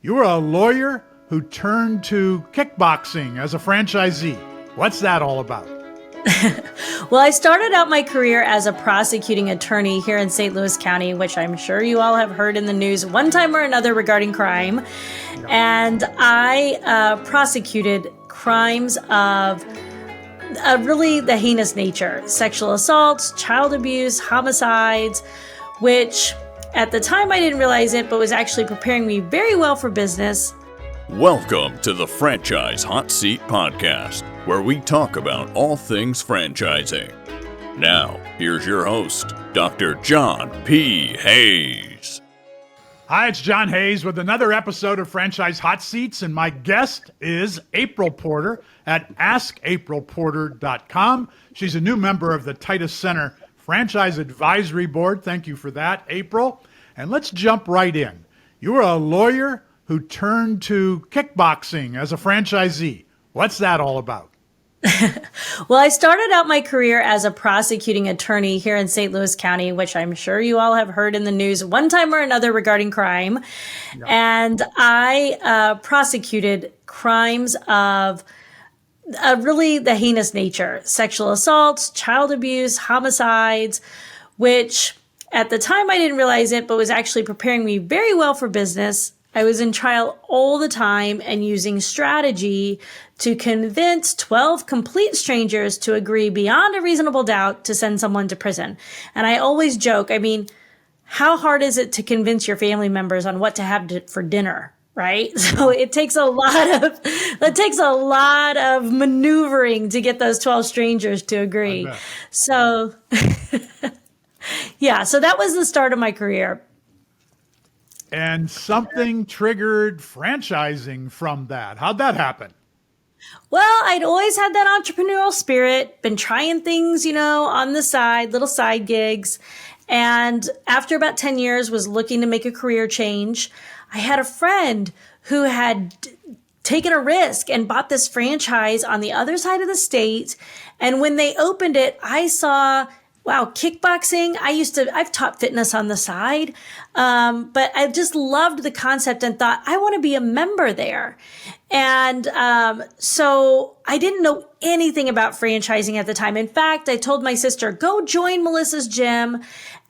You were a lawyer who turned to kickboxing as a franchisee. What's that all about? Well, I started out my career as a prosecuting attorney here in St. Louis County, which I'm sure you all have heard in the news one time or another regarding crime. And I prosecuted crimes of really the heinous nature: sexual assaults, child abuse, homicides, which at the time I didn't realize it, but was actually preparing me very well for business. Welcome to the Franchise Hot Seat Podcast, where we talk about all things franchising. Now, here's your host, Dr. John P. Hayes. Hi, it's John Hayes with another episode of Franchise Hot Seats, and my guest is April Porter at askaprilporter.com. She's a new member of the Titus Center Franchise Advisory Board. Thank you for that, April. And let's jump right in. You were a lawyer who turned to kickboxing as a franchisee. What's that all about? Well, I started out my career as a prosecuting attorney here in St. Louis County, which I'm sure you all have heard in the news one time or another regarding crime. And I prosecuted crimes of really the heinous nature: sexual assaults, child abuse, homicides, which at the time I didn't realize it, but was actually preparing me very well for business. I was in trial all the time and using strategy to convince 12 complete strangers to agree beyond a reasonable doubt to send someone to prison. And I always joke, how hard is it to convince your family members on what to have for dinner? Right? So it takes a lot of maneuvering to get those 12 strangers to agree. So yeah, so that was the start of my career. And something triggered franchising from that. How'd that happen? Well, I'd always had that entrepreneurial spirit, been trying things, on the side, little side gigs. And after about 10 years was looking to make a career change. I had a friend who had taken a risk and bought this franchise on the other side of the state. And when they opened it, I saw, wow, kickboxing. I've taught fitness on the side. But I just loved the concept and thought, I want to be a member there. And so I didn't know anything about franchising at the time. In fact, I told my sister, go join Melissa's gym.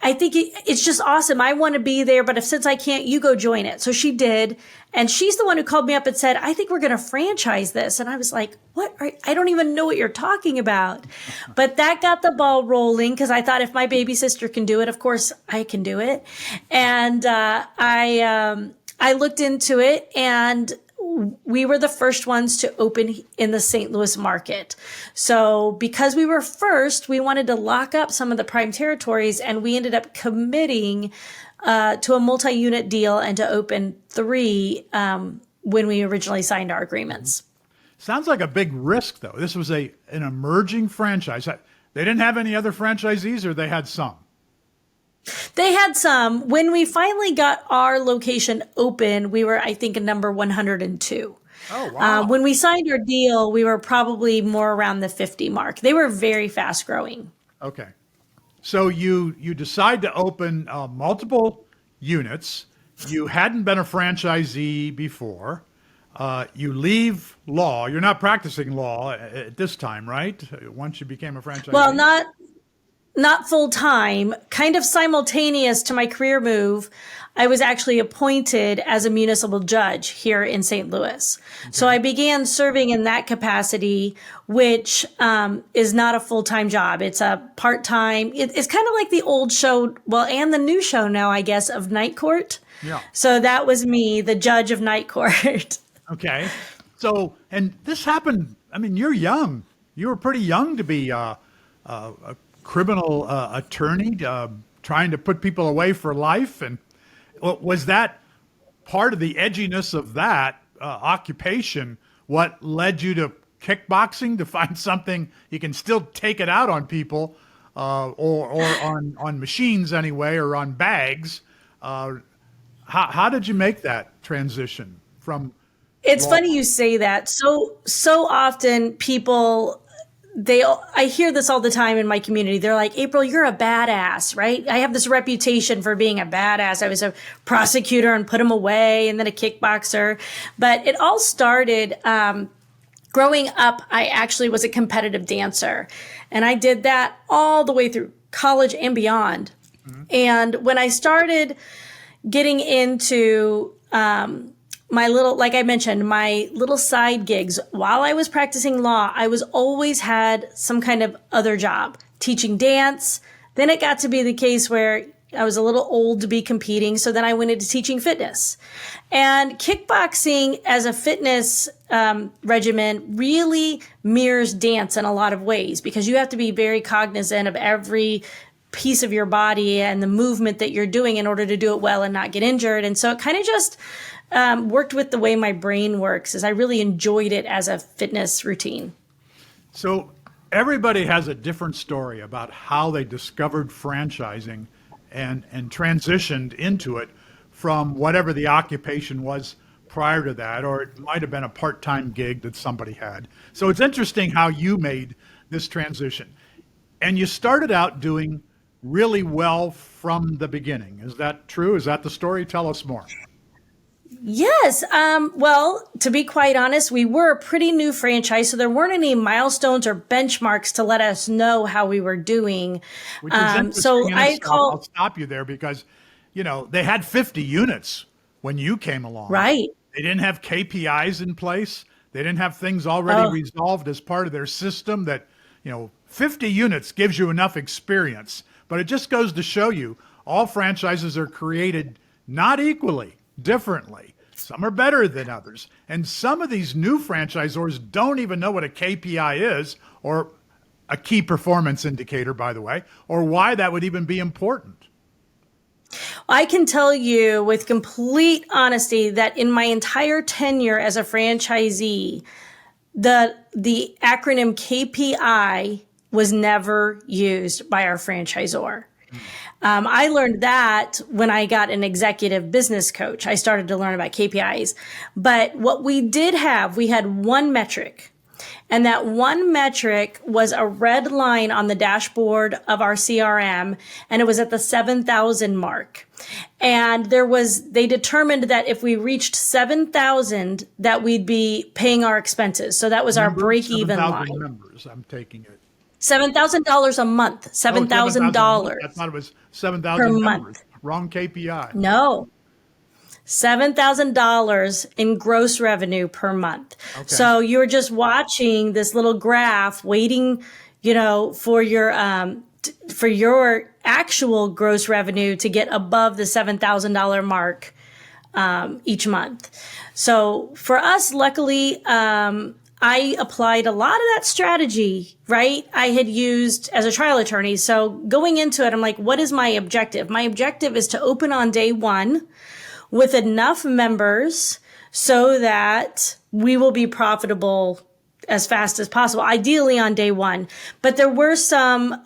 I think it's just awesome. I want to be there, but since I can't, you go join it. So she did. And she's the one who called me up and said, I think we're going to franchise this. And I was like, what? I don't even know what you're talking about. But that got the ball rolling because I thought if my baby sister can do it, of course I can do it. And I looked into it, and we were the first ones to open in the St. Louis market. So because we were first, we wanted to lock up some of the prime territories, and we ended up committing to a multi-unit deal and to open 3 when we originally signed our agreements. Sounds like a big risk, though. This was an emerging franchise. They didn't have any other franchisees, or they had some? They had some. When we finally got our location open, we were, I think, number 102. Oh, wow. When we signed our deal, we were probably more around the 50 mark. They were very fast growing. Okay. So you decide to open multiple units. You hadn't been a franchisee before. You leave law. You're not practicing law at this time, right? Once you became a franchisee. Well, not full time, kind of simultaneous to my career move. I was actually appointed as a municipal judge here in St. Louis. Okay. So I began serving in that capacity, which is not a full-time job. It's a part-time. It's kind of like the old show, well, and the new show now, I guess, of Night Court. Yeah. So that was me, the judge of Night Court. Okay. So, and this happened, you're young. You were pretty young to be a criminal attorney, trying to put people away for life. And was that part of the edginess of that occupation what led you to kickboxing, to find something you can still take it out on people, or on machines anyway, or on bags? How did you make that transition from? It's funny you say that. So often people I hear this all the time in my community. They're like, April, you're a badass, right? I have this reputation for being a badass. I was a prosecutor and put him away, and then a kickboxer. But it all started, growing up. I actually was a competitive dancer, and I did that all the way through college and beyond. Mm-hmm. And when I started getting into, like I mentioned, my little side gigs while I was practicing law, I was always had some kind of other job, teaching dance. Then it got to be the case where I was a little old to be competing. So then I went into teaching fitness, and kickboxing as a fitness regimen really mirrors dance in a lot of ways, because you have to be very cognizant of every piece of your body and the movement that you're doing in order to do it well and not get injured. And so it kind of just worked with the way my brain works, as I really enjoyed it as a fitness routine. So everybody has a different story about how they discovered franchising and transitioned into it from whatever the occupation was prior to that, or it might have been a part-time gig that somebody had. So it's interesting how you made this transition. And you started out doing really well from the beginning. Is that true? Is that the story? Tell us more. Yes. Well, to be quite honest, we were a pretty new franchise, so there weren't any milestones or benchmarks to let us know how we were doing. Which is interesting. I'll stop you there because, they had 50 units when you came along. Right. They didn't have KPIs in place. They didn't have things already resolved as part of their system that, 50 units gives you enough experience. But it just goes to show you all franchises are created not equally, differently. Some are better than others. And some of these new franchisors don't even know what a KPI is, or a key performance indicator, by the way, or why that would even be important. I can tell you with complete honesty that in my entire tenure as a franchisee, the acronym KPI was never used by our franchisor. I learned that when I got an executive business coach. I started to learn about KPIs. But what we did have, we had one metric. And that one metric was a red line on the dashboard of our CRM, and it was at the 7,000 mark. And they determined that if we reached 7,000, that we'd be paying our expenses. So that was our break-even line. 7,000 members, I'm taking it. $7,000 a month. $7,000. I thought it was 7,000 per members. month. Wrong KPI. No. $7,000 in gross revenue per month. Okay. So you're just watching this little graph, waiting, for your actual gross revenue to get above the $7,000 mark each month. So for us, luckily, I applied a lot of that strategy, right? I had used as a trial attorney. So going into it, I'm like, what is my objective? My objective is to open on day one with enough members so that we will be profitable as fast as possible, ideally on day one. But there were some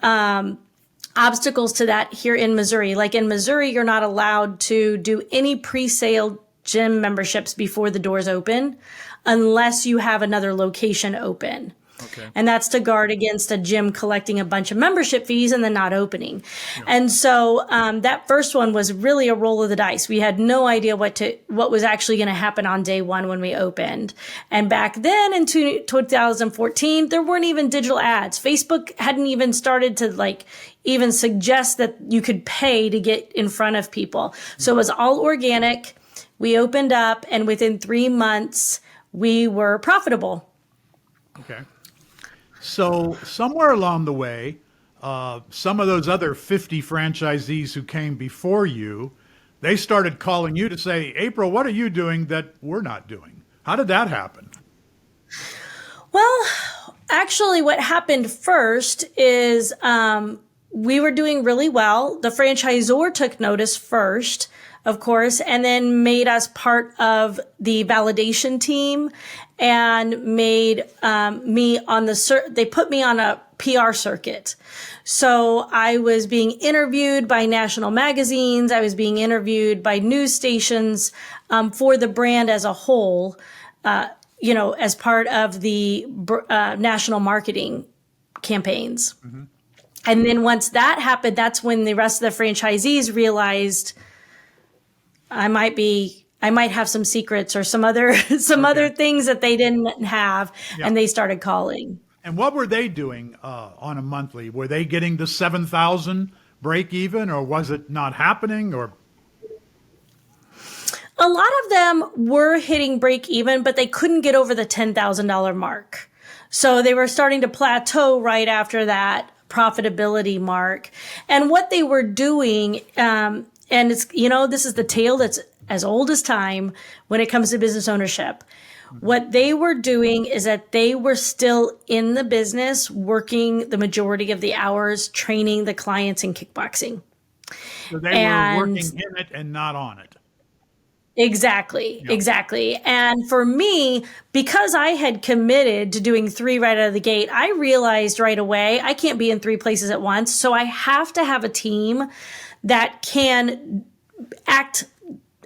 obstacles to that here in Missouri. Like in Missouri, you're not allowed to do any pre-sale gym memberships before the doors open unless you have another location open. Okay. And that's to guard against a gym collecting a bunch of membership fees and then not opening. Yeah. And so that first one was really a roll of the dice. We had no idea what was actually going to happen on day one when we opened. And back then in 2014, there weren't even digital ads. Facebook hadn't even started to even suggest that you could pay to get in front of people. So it was all organic. We opened up, and within 3 months, we were profitable. Okay. So somewhere along the way, some of those other 50 franchisees who came before you, they started calling you to say, April, what are you doing that we're not doing? How did that happen? Well, actually, what happened first is we were doing really well. The franchisor took notice first, of course, and then made us part of the validation team and made me on they put me on a PR circuit. So I was being interviewed by national magazines. I was being interviewed by news stations for the brand as a whole, as part of the national marketing campaigns. And then once that happened, that's when the rest of the franchisees realized I might have some secrets or some other things that they didn't have, and they started calling. And what were they doing on a monthly? Were they getting the 7,000 break even, or was it not happening? Or a lot of them were hitting break even, but they couldn't get over the $10,000 mark. So they were starting to plateau right after that profitability mark. And what they were doing, and it's, this is the tale that's as old as time when it comes to business ownership. What they were doing is that they were still in the business, working the majority of the hours, training the clients in kickboxing. So they were working in it and not on it. Exactly. And for me, because I had committed to doing 3 right out of the gate, I realized right away I can't be in 3 places at once. So I have to have a team that can act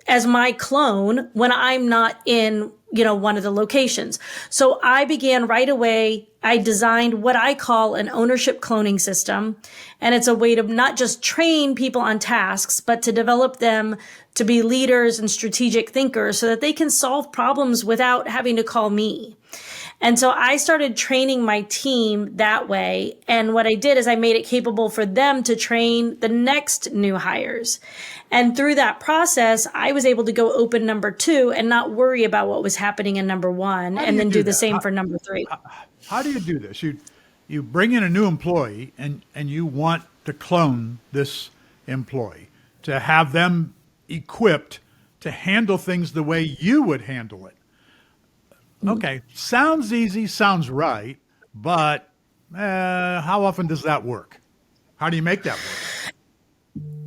as my clone when I'm not in, one of the locations. So I began right away. I designed what I call an ownership cloning system. And it's a way to not just train people on tasks, but to develop them to be leaders and strategic thinkers so that they can solve problems without having to call me. And so I started training my team that way. And what I did is I made it capable for them to train the next new hires. And through that process, I was able to go open number 2 and not worry about what was happening in number 1, and then do the same for number 3. How do you do this? You bring in a new employee and you want to clone this employee, to have them equipped to handle things the way you would handle it. Okay, sounds easy, sounds right, but how often does that work? How do you make that work?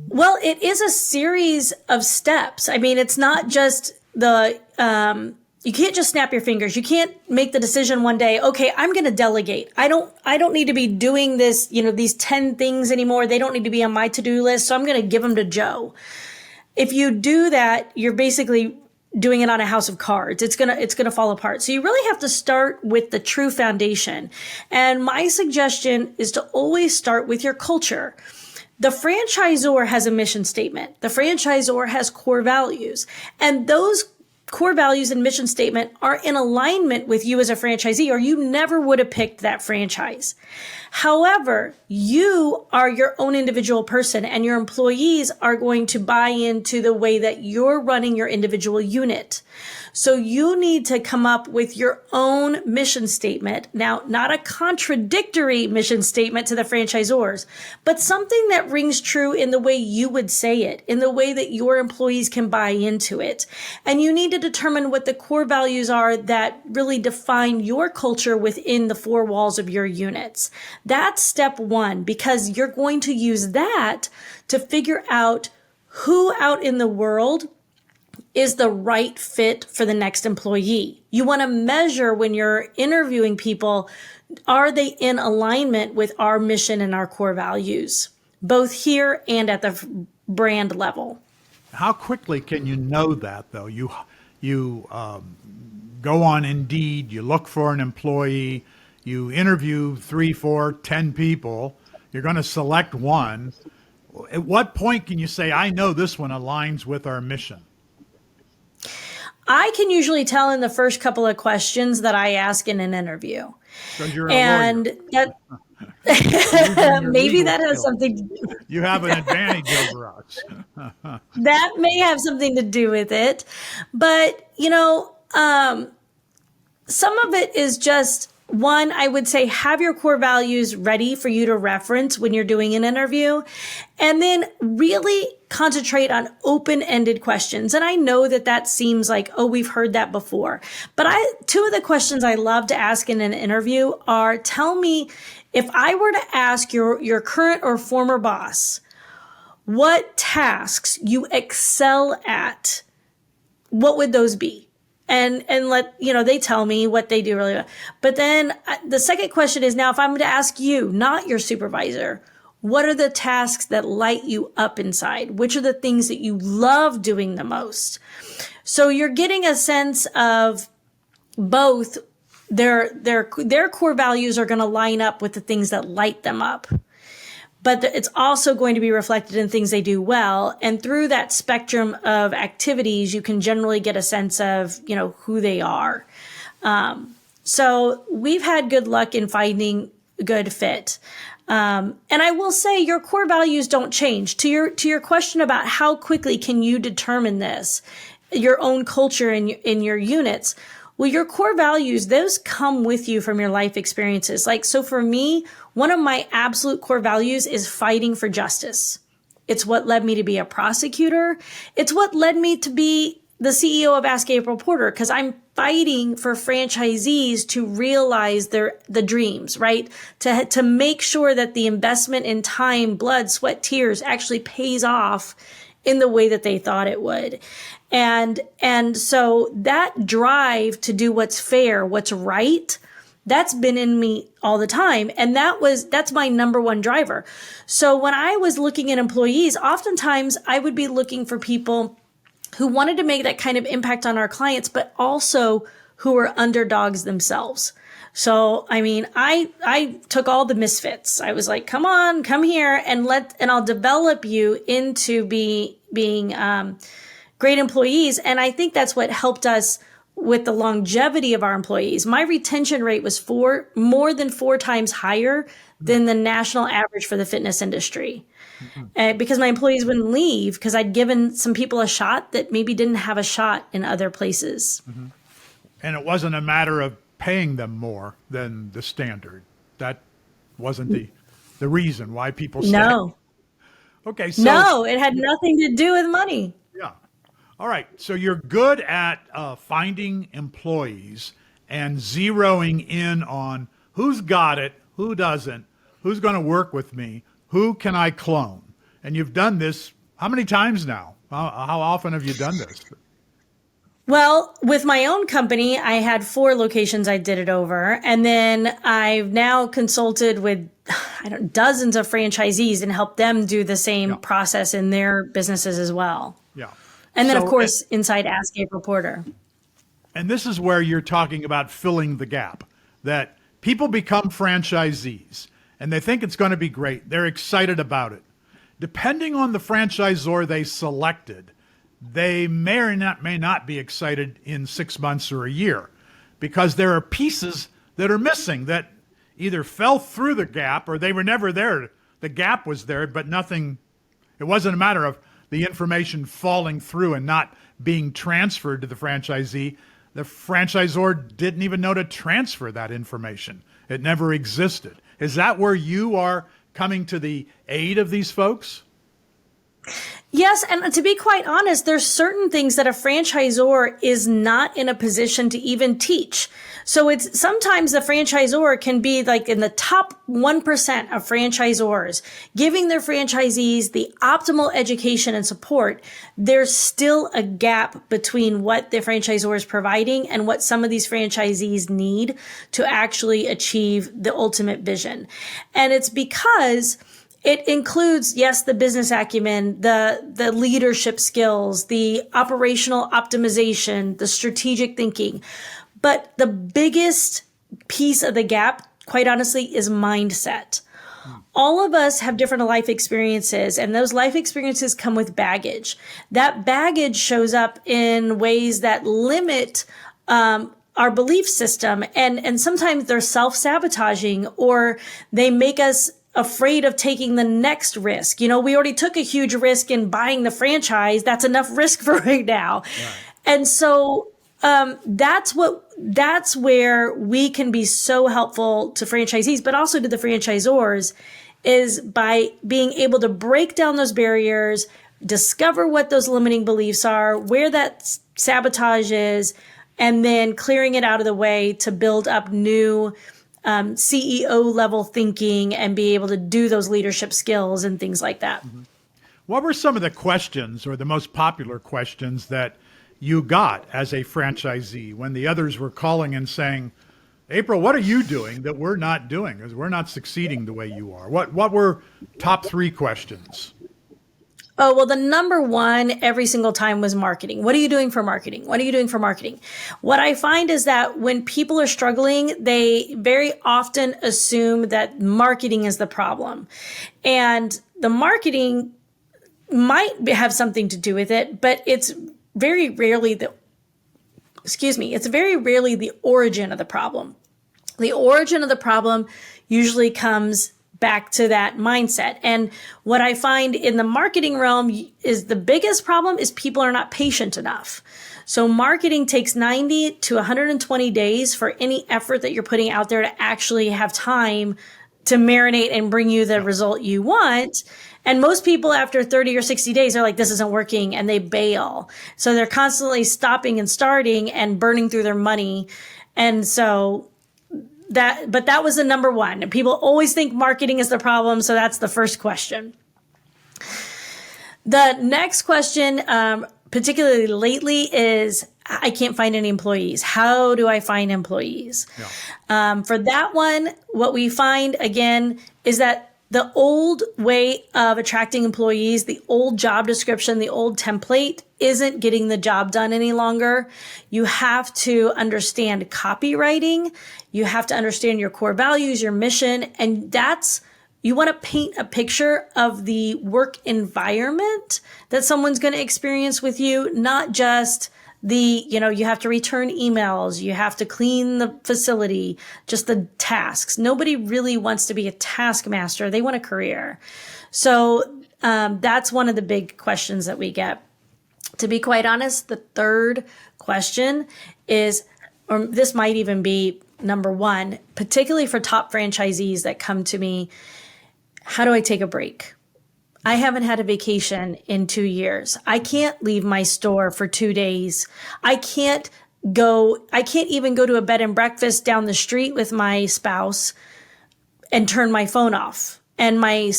Well, it is a series of steps. I mean, it's not just you can't just snap your fingers. You can't make the decision one day, okay, I'm going to delegate. I don't need to be doing this, these 10 things anymore. They don't need to be on my to-do list. So I'm going to give them to Joe. If you do that, you're basically doing it on a house of cards. It's going to fall apart. So you really have to start with the true foundation. And my suggestion is to always start with your culture. The franchisor has a mission statement. The franchisor has core values. And those core values and mission statement are in alignment with you as a franchisee, or you never would have picked that franchise. However, you are your own individual person, and your employees are going to buy into the way that you're running your individual unit. So you need to come up with your own mission statement. Now, not a contradictory mission statement to the franchisors, but something that rings true in the way you would say it, in the way that your employees can buy into it. And you need to determine what the core values are that really define your culture within the 4 walls of your units. That's step 1, because you're going to use that to figure out who out in the world is the right fit for the next employee. You want to measure when you're interviewing people, are they in alignment with our mission and our core values, both here and at the brand level? How quickly can you know that, though? You go on Indeed, you look for an employee, you interview 3, 4, 10 people, you're going to select one. At what point can you say, I know this one aligns with our mission? I can usually tell in the first couple of questions that I ask in an interview. So you're and that maybe that has something to do. You have an advantage over us. That may have something to do with it. But, some of it is just, one, I would say have your core values ready for you to reference when you're doing an interview, and then really concentrate on open-ended questions. And I know that seems like, oh, we've heard that before. But 2 of the questions I love to ask in an interview are, tell me, if I were to ask your current or former boss what tasks you excel at, what would those be? And let, they tell me what they do really well. But then the second question is, now if I'm to ask you, not your supervisor, what are the tasks that light you up inside? Which are the things that you love doing the most? So you're getting a sense of both their core values are going to line up with the things that light them up. But it's also going to be reflected in things they do well. And through that spectrum of activities, you can generally get a sense of, who they are. So we've had good luck in finding a good fit. And I will say your core values don't change. To your question about how quickly can you determine this, your own culture in your units. Well, your core values, those come with you from your life experiences. So for me, one of my absolute core values is fighting for justice. It's what led me to be a prosecutor. It's what led me to be the CEO of Ask April Porter, because I'm fighting for franchisees to realize the dreams, right? To make sure that the investment in time, blood, sweat, tears actually pays off in the way that they thought it would. And so that drive to do what's fair, what's right, that's been in me all the time. And that's my number one driver. So when I was looking at employees, oftentimes I would be looking for people who wanted to make that kind of impact on our clients, but also who were underdogs themselves. So, I took all the misfits. I was like, come on, come here and I'll develop you into being great employees. And I think that's what helped us with the longevity of our employees. My retention rate was more than 4 times higher than the national average for the fitness industry. Because my employees wouldn't leave because I'd given some people a shot that maybe didn't have a shot in other places. Mm-hmm. And it wasn't a matter of paying them more than the standard. That wasn't the reason why people stayed. No. Okay. So, no, it had nothing to do with money. Yeah. All right. So you're good at finding employees and zeroing in on who's got it, who doesn't, who's going to work with me, who can I clone? And you've done this how many times now? How often have you done this? Well, with my own company, I had 4 locations I did it over. And then I've now consulted with dozens of franchisees and helped them do the same process in their businesses as well. Yeah. And then, of course, inside Ask April Porter. And this is where you're talking about filling the gap, that people become franchisees and they think it's going to be great. They're excited about it. Depending on the franchisor they selected, they may or may not be excited in 6 months or a year, because there are pieces that are missing that either fell through the gap or they were never there. The gap was there, but nothing, it wasn't a matter of the information falling through and not being transferred to the franchisee. The franchisor didn't even know to transfer that information. It never existed. Is that where you are coming to the aid of these folks? Yes, and to be quite honest, there's certain things that a franchisor is not in a position to even teach. So it's sometimes the franchisor can be like in the top 1% of franchisors, giving their franchisees the optimal education and support. There's still a gap between what the franchisor is providing and what some of these franchisees need to actually achieve the ultimate vision. And it's because it includes, yes, the business acumen, the leadership skills, the operational optimization, the strategic thinking. But the biggest piece of the gap, quite honestly, is mindset. All of us have different life experiences, and those life experiences come with baggage. That baggage shows up in ways that limit our belief system, and sometimes they're self-sabotaging, or they make us afraid of taking the next risk. We already took a huge risk in buying the franchise. That's enough risk for right now. Right. And so that's where we can be so helpful to franchisees, but also to the franchisors, is by being able to break down those barriers, discover what those limiting beliefs are, where that sabotage is, and then clearing it out of the way to build up new CEO level thinking and be able to do those leadership skills and things like that. Mm-hmm. What were some of the questions, or the most popular questions, that you got as a franchisee when the others were calling and saying, April, what are you doing that we're not doing, because we're not succeeding the way you are? What were top 3 questions? Oh, well, the number one every single time was marketing. What are you doing for marketing? What are you doing for marketing? What I find is that when people are struggling, they very often assume that marketing is the problem. And the marketing might have something to do with it, but it's very rarely it's very rarely the origin of the problem. The origin of the problem usually comes back to that mindset. And what I find in the marketing realm is the biggest problem is people are not patient enough. So marketing takes 90 to 120 days for any effort that you're putting out there to actually have time to marinate and bring you the result you want. And most people after 30 or 60 days are like, this isn't working, and they bail. So they're constantly stopping and starting and burning through their money. And so that was the number one. And people always think marketing is the problem. So that's the first question. The next question, particularly lately, is I can't find any employees. How do I find employees? Yeah. For that one, what we find again is that the old way of attracting employees, the old job description, the old template isn't getting the job done any longer. You have to understand copywriting. You have to understand your core values, your mission, and you want to paint a picture of the work environment that someone's going to experience with you, not just you have to return emails, you have to clean the facility, just the tasks. Nobody really wants to be a taskmaster. They want a career. So that's one of the big questions that we get. To be quite honest, the third question is, or this might even be number one, particularly for top franchisees that come to me, how do I take a break? I haven't had a vacation in 2 years. I can't leave my store for 2 days. I can't even go to a bed and breakfast down the street with my spouse and turn my phone off. And my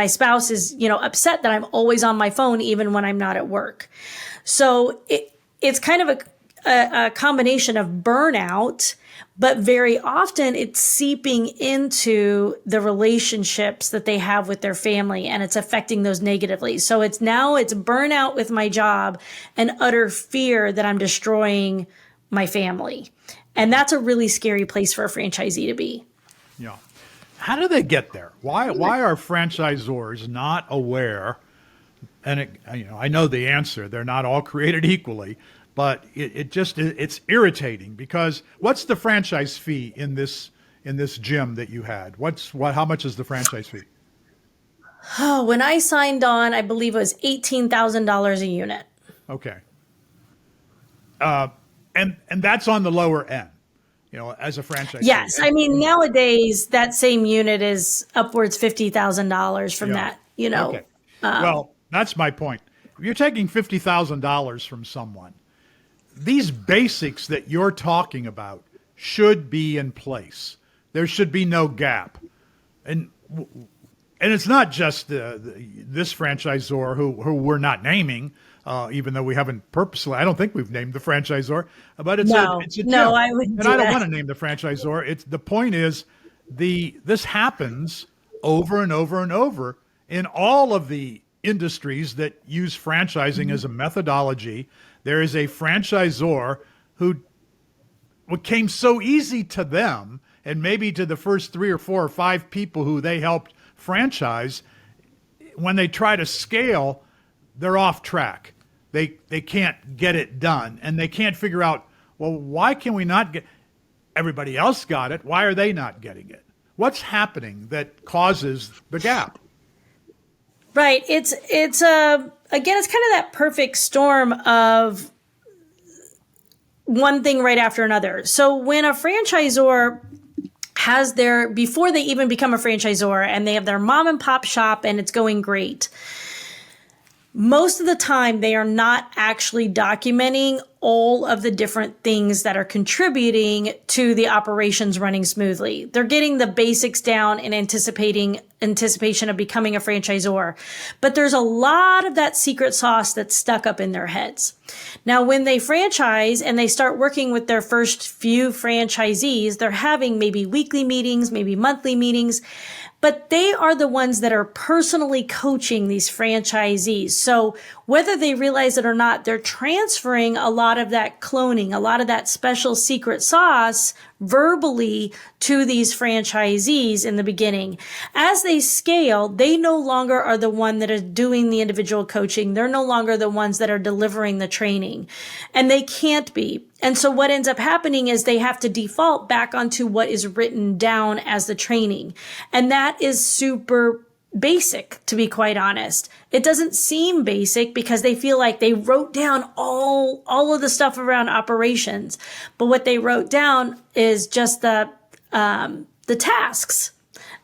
spouse is, upset that I'm always on my phone even when I'm not at work. So it's kind of a combination of burnout, but very often it's seeping into the relationships that they have with their family, and it's affecting those negatively. So it's burnout with my job and utter fear that I'm destroying my family. And that's a really scary place for a franchisee to be. Yeah. How do they get there? Why are franchisors not aware? And I know the answer. They're not all created equally. But it's irritating because what's the franchise fee in this gym that you had? How much is the franchise fee? Oh, when I signed on, I believe it was $18,000 a unit. Okay. And that's on the lower end, as a franchise. Yes, I mean nowadays that same unit is upwards $50,000 from that. Okay. Well, that's my point. If you're taking $50,000 from someone, these basics that you're talking about should be in place. There should be no gap. And it's not just this franchisor who we're not naming, even though we haven't purposely. I don't think we've named the franchisor, but it's a gym. I wouldn't. And I don't want to name the franchisor. The point is, this happens over and over and over in all of the industries that use franchising as a methodology. There is a franchisor who what came so easy to them, and maybe to the first 3 or 4 or 5 people who they helped franchise, when they try to scale, they're off track. They can't get it done, and they can't figure out, well, why can we not get? Everybody else got it. Why are they not getting it? What's happening that causes the gap? Right. It's kind of that perfect storm of one thing right after another. So when a franchisor has before they even become a franchisor and they have their mom and pop shop and it's going great, most of the time they are not actually documenting all of the different things that are contributing to the operations running smoothly. They're getting the basics down in anticipation of becoming a franchisor. But there's a lot of that secret sauce that's stuck up in their heads. Now, when they franchise and they start working with their first few franchisees, they're having maybe weekly meetings, maybe monthly meetings. but they are the ones that are personally coaching these franchisees. So whether they realize it or not, they're transferring a lot of that cloning, a lot of that special secret sauce verbally to these franchisees in the beginning. As they scale, they no longer are the one that is doing the individual coaching. They're no longer the ones that are delivering the training, and they can't be. And so what ends up happening is they have to default back onto what is written down as the training. And that is super basic, to be quite honest. It doesn't seem basic because they feel like they wrote down all of the stuff around operations. But what they wrote down is just the tasks,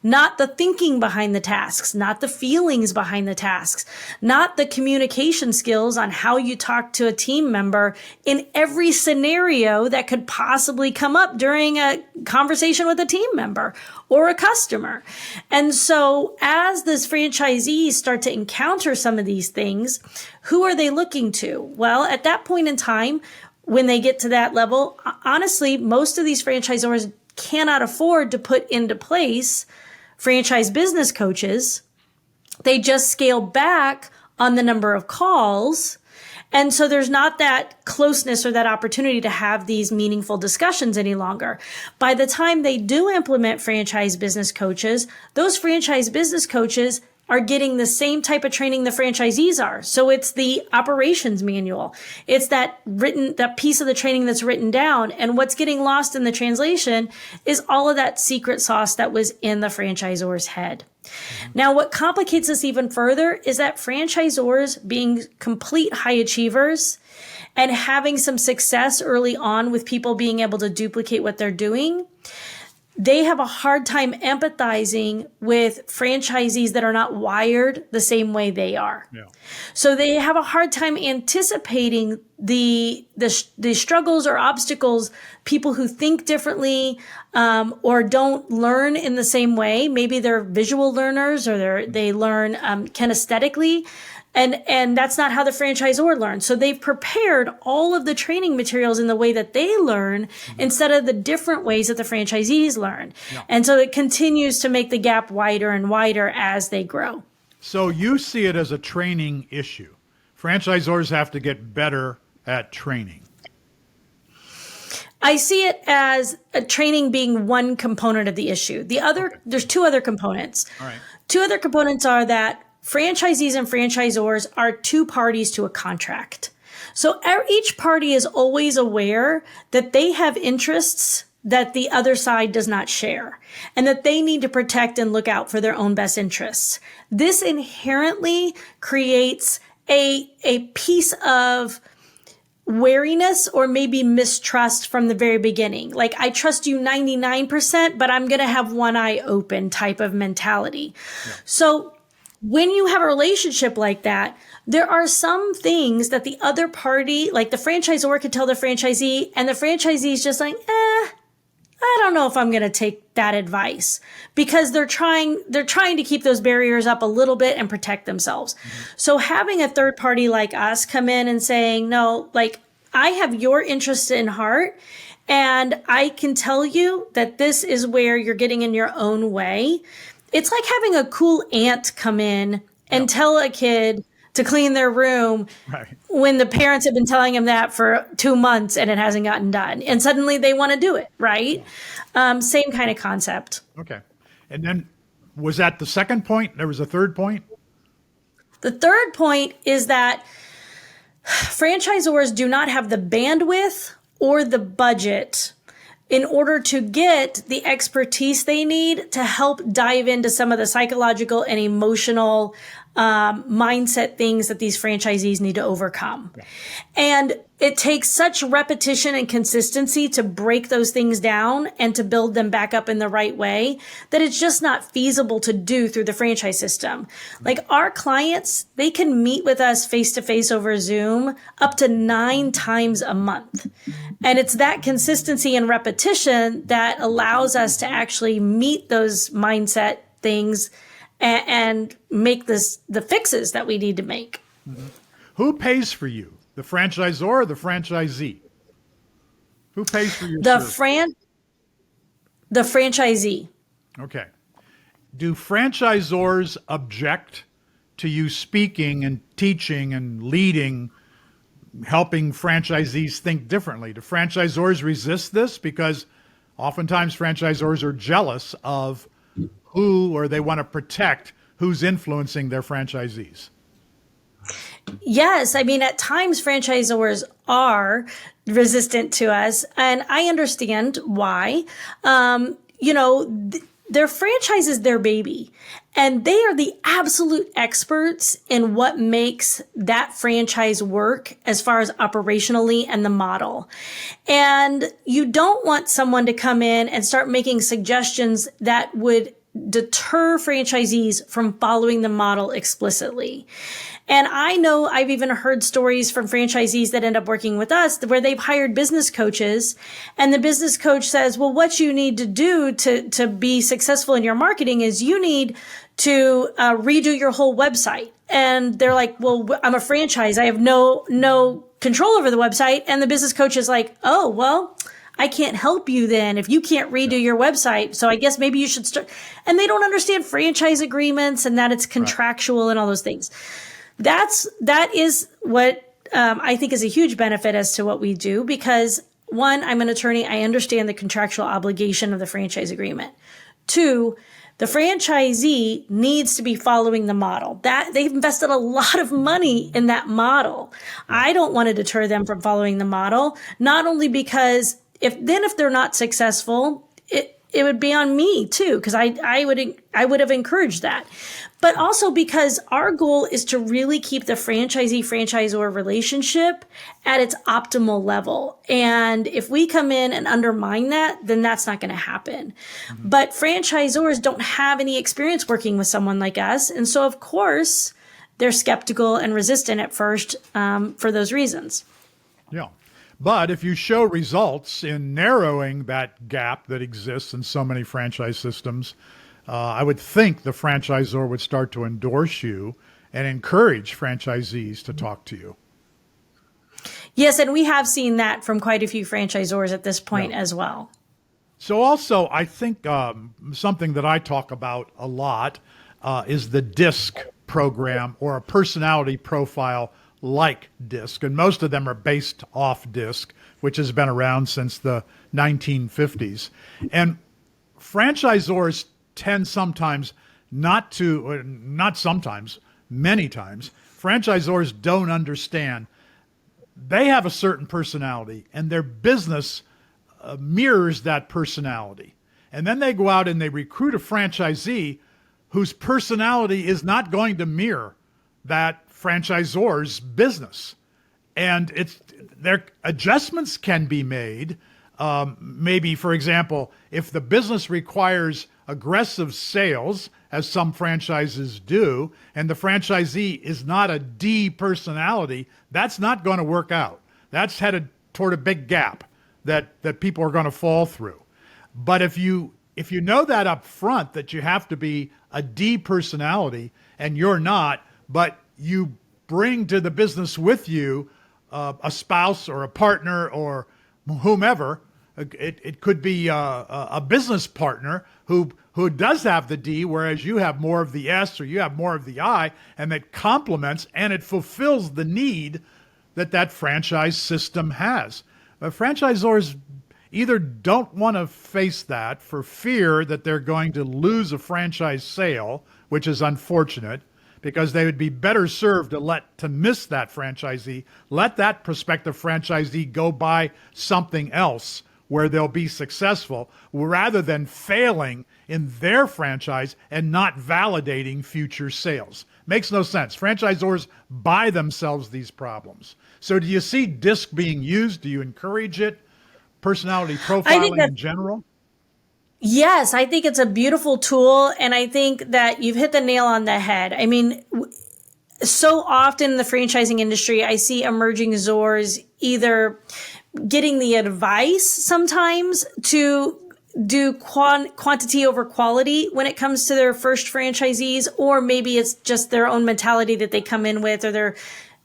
not the thinking behind the tasks, not the feelings behind the tasks, not the communication skills on how you talk to a team member in every scenario that could possibly come up during a conversation with a team member or a customer. And so as these franchisees start to encounter some of these things, who are they looking to? Well, at that point in time, when they get to that level, honestly, most of these franchisors cannot afford to put into place franchise business coaches. They just scale back on the number of calls. And so there's not that closeness or that opportunity to have these meaningful discussions any longer. By the time they do implement franchise business coaches, those franchise business coaches are getting the same type of training the franchisees are. So it's the operations manual. It's that piece of the training that's written down. And what's getting lost in the translation is all of that secret sauce that was in the franchisor's head. Now, what complicates this even further is that franchisors, being complete high achievers and having some success early on with people being able to duplicate what they're doing, they have a hard time empathizing with franchisees that are not wired the same way they are. Yeah. So they have a hard time anticipating the struggles or obstacles people who think differently or don't learn in the same way. Maybe they're visual learners or they learn kinesthetically. And that's not how the franchisor learns. So they've prepared all of the training materials in the way that they learn instead of the different ways that the franchisees learn. Yeah. And so it continues to make the gap wider and wider as they grow. So you see it as a training issue. Franchisors have to get better at training. I see it as a training being one component of the issue. There's two other components. All right. Two other components are that franchisees and franchisors are two parties to a contract. So each party is always aware that they have interests that the other side does not share and that they need to protect and look out for their own best interests. This inherently creates a piece of wariness or maybe mistrust from the very beginning. Like, I trust you 99%, but I'm going to have one eye open type of mentality. Yeah. So when you have a relationship like that, there are some things that the other party, like the franchisor, could tell the franchisee, and the franchisee is just like, I don't know if I'm going to take that advice, because they're trying to keep those barriers up a little bit and protect themselves. Mm-hmm. So having a third party like us come in and saying, no, like, I have your interest in heart, and I can tell you that this is where you're getting in your own way. It's like having a cool aunt come in and tell a kid to clean their room when the parents have been telling them that for 2 months and it hasn't gotten done. And suddenly they want to do it, right? Same kind of concept. Okay. And then was that the second point? There was a third point? The third point is that franchisors do not have the bandwidth or the budget in order to get the expertise they need to help dive into some of the psychological and emotional mindset things that these franchisees need to overcome. Yeah. And it takes such repetition and consistency to break those things down and to build them back up in the right way that it's just not feasible to do through the franchise system. Like, our clients, they can meet with us face-to-face over Zoom up to 9 times a month. And it's that consistency and repetition that allows us to actually meet those mindset things and make the fixes that we need to make. Mm-hmm. Who pays for you? The franchisor or the franchisee? Who pays for your service? The franchisee. Okay. do franchisors object to you speaking and teaching and leading, helping franchisees think differently? Do franchisors resist this? Because oftentimes franchisors are jealous of who, or they want to protect who's influencing their franchisees. Yes. I mean, at times franchisors are resistant to us, and I understand why. Their franchise is their baby, and they are the absolute experts in what makes that franchise work as far as operationally and the model. And you don't want someone to come in and start making suggestions that would deter franchisees from following the model explicitly. And I know I've even heard stories from franchisees that end up working with us where they've hired business coaches, and the business coach says, well, what you need to do to be successful in your marketing is you need to redo your whole website. And they're like, well, I'm a franchise. I have no control over the website. And the business coach is like, oh, well, I can't help you then if you can't redo your website. So I guess maybe you should start. And they don't understand franchise agreements and that it's contractual and all those things. That is what I think is a huge benefit as to what we do, because one, I'm an attorney. I understand the contractual obligation of the franchise agreement. Two, the franchisee needs to be following the model. That they've invested a lot of money in that model. I don't want to deter them from following the model, not only because if they're not successful, it would be on me too, because I would have encouraged that. But also because our goal is to really keep the franchisee-franchisor relationship at its optimal level. And if we come in and undermine that, then that's not going to happen. Mm-hmm. But franchisors don't have any experience working with someone like us. And so, of course, they're skeptical and resistant at first for those reasons. Yeah. But if you show results in narrowing that gap that exists in so many franchise systems, I would think the franchisor would start to endorse you and encourage franchisees to talk to you. Yes, and we have seen that from quite a few franchisors at this point as well. So also, I think something that I talk about a lot is the DISC program, or a personality profile like DISC. And most of them are based off DISC, which has been around since the 1950s. And franchisors tend sometimes many times, franchisors don't understand. They have a certain personality, and their business mirrors that personality. And then they go out and they recruit a franchisee whose personality is not going to mirror that franchisor's business. And their adjustments can be made. Maybe, for example, if the business requires aggressive sales, as some franchises do, and the franchisee is not a D personality, that's not going to work out. That's headed toward a big gap that people are going to fall through. But if you know that up front, that you have to be a D personality and you're not, but you bring to the business with you a spouse or a partner or whomever. It could be a business partner who does have the D, whereas you have more of the S or you have more of the I, and that complements and it fulfills the need that franchise system has. Franchisors either don't want to face that for fear that they're going to lose a franchise sale, which is unfortunate, because they would be better served to miss that franchisee, let that prospective franchisee go buy something else where they'll be successful, rather than failing in their franchise and not validating future sales. Makes no sense. Franchisors buy themselves these problems. So do you see DISC being used? Do you encourage it? Personality profiling in general? Yes, I think it's a beautiful tool, and I think that you've hit the nail on the head. I mean, so often in the franchising industry, I see emerging Zors either getting the advice sometimes to do quantity over quality when it comes to their first franchisees, or maybe it's just their own mentality that they come in with, or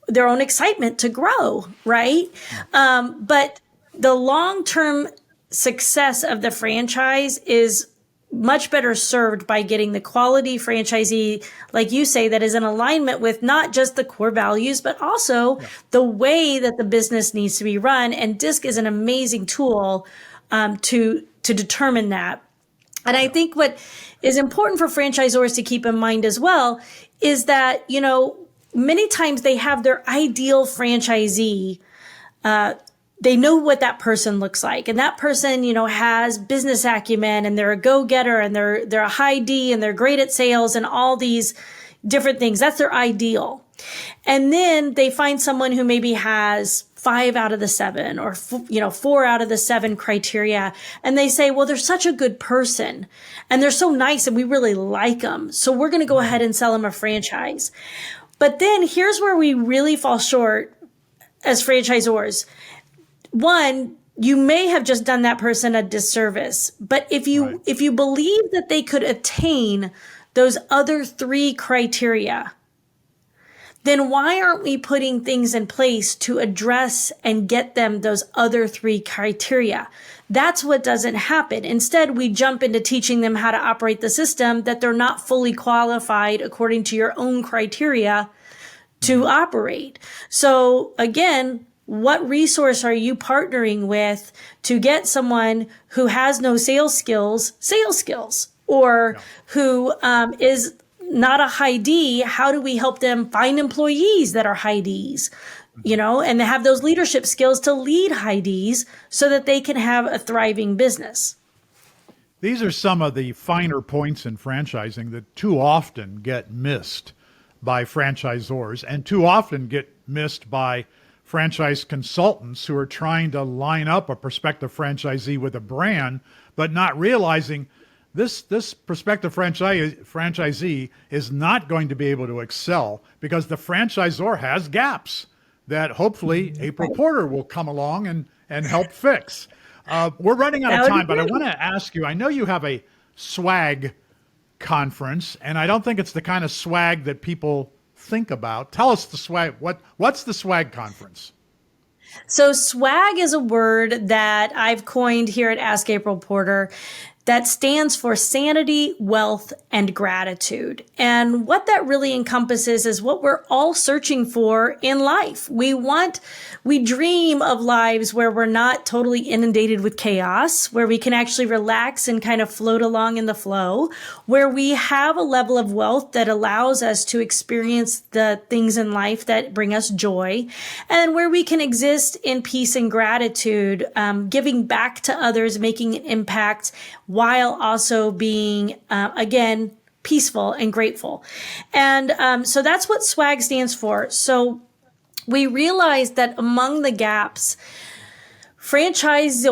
their own excitement to grow, right? But the long-term success of the franchise is much better served by getting the quality franchisee, like you say, that is in alignment with not just the core values, but also the way that the business needs to be run. And DISC is an amazing tool to determine that. And I think what is important for franchisors to keep in mind as well is that, many times they have their ideal franchisee. They know what that person looks like. And that person, has business acumen, and they're a go-getter, and they're a high D, and they're great at sales and all these different things. That's their ideal. And then they find someone who maybe has 5 out of the 7 or 4 out of the 7 criteria. And they say, well, they're such a good person and they're so nice and we really like them. So we're going to go ahead and sell them a franchise. But then here's where we really fall short as franchisors. One, you may have just done that person a disservice. But if you believe that they could attain those other 3 criteria, then why aren't we putting things in place to address and get them those other 3 criteria? That's what doesn't happen. Instead, we jump into teaching them how to operate the system that they're not fully qualified according to your own criteria to operate. So again, what resource are you partnering with to get someone who has no sales skills, or who is not a high D? How do we help them find employees that are high Ds, and they have those leadership skills to lead high Ds so that they can have a thriving business? These are some of the finer points in franchising that too often get missed by franchisors and too often get missed by franchise consultants who are trying to line up a prospective franchisee with a brand, but not realizing this prospective franchisee is not going to be able to excel because the franchisor has gaps that hopefully April Porter will come along and help fix. We're running out of time, but I want to ask you, I know you have a swag conference, and I don't think it's the kind of swag that people think about. Tell us the swag. What's the swag conference? So swag is a word that I've coined here at Ask April Porter that stands for sanity, wealth, and gratitude. And what that really encompasses is what we're all searching for in life. We dream of lives where we're not totally inundated with chaos, where we can actually relax and kind of float along in the flow, where we have a level of wealth that allows us to experience the things in life that bring us joy, and where we can exist in peace and gratitude, giving back to others, making an impact, while also being, again, peaceful and grateful. And so that's what SWAG stands for. So we realized that among the gaps, franchisees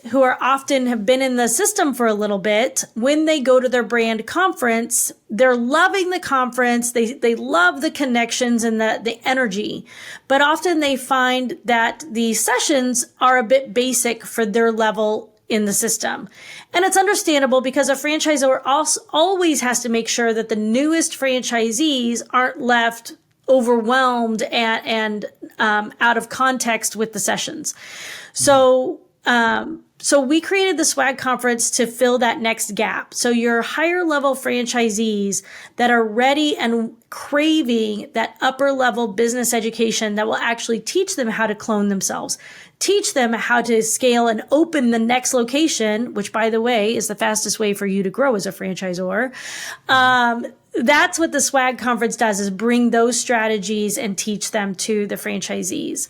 who are often have been in the system for a little bit, when they go to their brand conference, they're loving the conference. They love the connections and the energy, but often they find that the sessions are a bit basic for their level in the system. And it's understandable because a franchisor also always has to make sure that the newest franchisees aren't left overwhelmed and out of context with the sessions. So we created the SWAG conference to fill that next gap. So your higher level franchisees that are ready and craving that upper level business education that will actually teach them how to clone themselves, teach them how to scale and open the next location, which, by the way, is the fastest way for you to grow as a franchisor. That's what the SWAG conference does, is bring those strategies and teach them to the franchisees.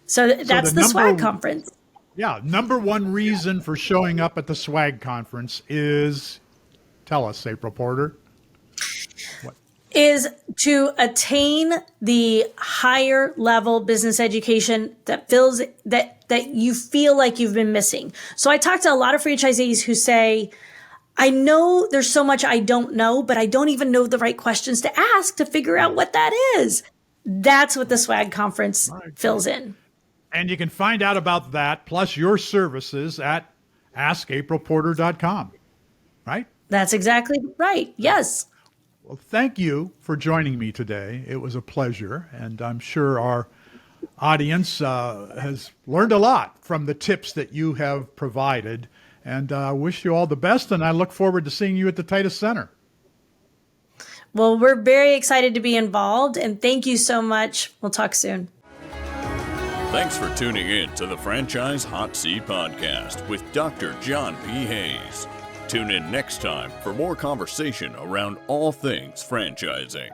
So that's the SWAG conference. Yeah. Number one reason for showing up at the SWAG conference is, tell us, April Porter. What? Is to attain the higher level business education that fills that you feel like you've been missing. So I talk to a lot of franchisees who say, I know there's so much I don't know, but I don't even know the right questions to ask to figure out what that is. That's what the SWAG conference fills in. And you can find out about that, plus your services, at askaprilporter.com, right? That's exactly right. Yes. Well, thank you for joining me today. It was a pleasure, and I'm sure our audience has learned a lot from the tips that you have provided. And I wish you all the best, and I look forward to seeing you at the Titus Center. Well, we're very excited to be involved, and thank you so much. We'll talk soon. Thanks for tuning in to the Franchise Hot Seat Podcast with Dr. John P. Hayes. Tune in next time for more conversation around all things franchising.